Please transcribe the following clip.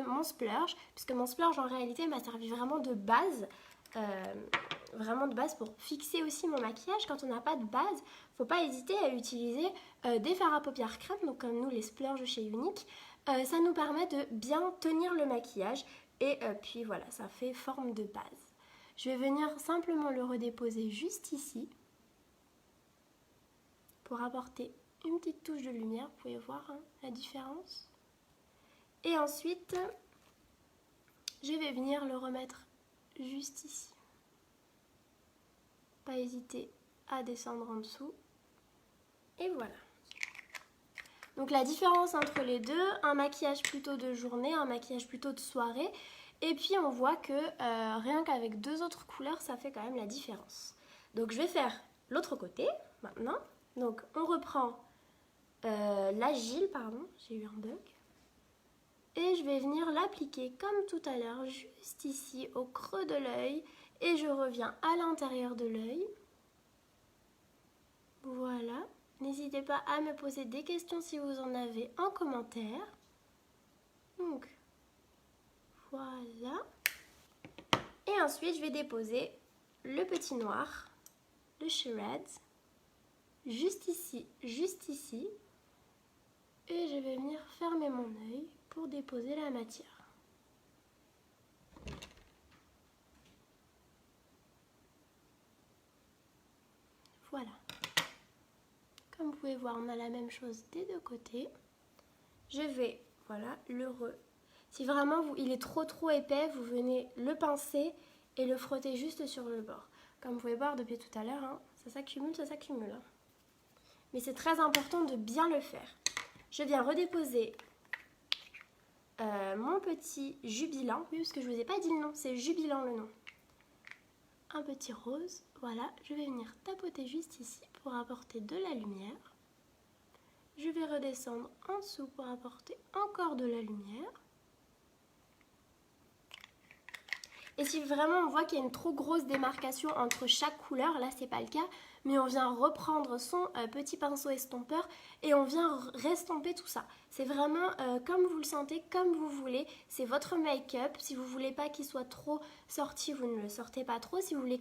mon splurge, puisque mon splurge en réalité m'a servi vraiment de base. Pour fixer aussi mon maquillage. Quand on n'a pas de base, faut pas hésiter à utiliser des fards à paupières crème, donc comme nous les splurges chez Unique. Ça nous permet de bien tenir le maquillage et puis voilà, ça fait forme de base. Je vais venir simplement le redéposer juste ici pour apporter une petite touche de lumière. Vous pouvez voir la différence. Et ensuite, je vais venir le remettre juste ici. Pas hésiter à descendre en dessous. Et voilà. Donc la différence entre les deux, un maquillage plutôt de journée, un maquillage plutôt de soirée. Et puis on voit que rien qu'avec deux autres couleurs, ça fait quand même la différence. Donc je vais faire l'autre côté maintenant. Donc on reprend l'agile, pardon, j'ai eu un bug. Et je vais venir l'appliquer comme tout à l'heure, juste ici au creux de l'œil. Et je reviens à l'intérieur de l'œil. Voilà. N'hésitez pas à me poser des questions si vous en avez en commentaire. Donc, voilà. Et ensuite, je vais déposer le petit noir, le Shreds, juste ici. Et je vais venir fermer mon œil pour déposer la matière. Voilà. Comme vous pouvez voir, on a la même chose des deux côtés. Je vais, voilà, Si vraiment il est trop épais, vous venez le pincer et le frotter juste sur le bord. Comme vous pouvez voir depuis tout à l'heure, ça s'accumule. Mais c'est très important de bien le faire. Je viens redéposer mon petit Jubilant. Oui, parce que je ne vous ai pas dit le nom, c'est Jubilant le nom. Un petit rose, voilà. Je vais venir tapoter juste ici pour apporter de la lumière. Je vais redescendre en dessous pour apporter encore de la lumière. Et si vraiment on voit qu'il y a une trop grosse démarcation entre chaque couleur, là c'est pas le cas, mais on vient reprendre son petit pinceau estompeur et on vient restomper tout ça. C'est vraiment comme vous le sentez, comme vous voulez, c'est votre make-up. Si vous voulez pas qu'il soit trop sorti, vous ne le sortez pas trop. Si vous voulez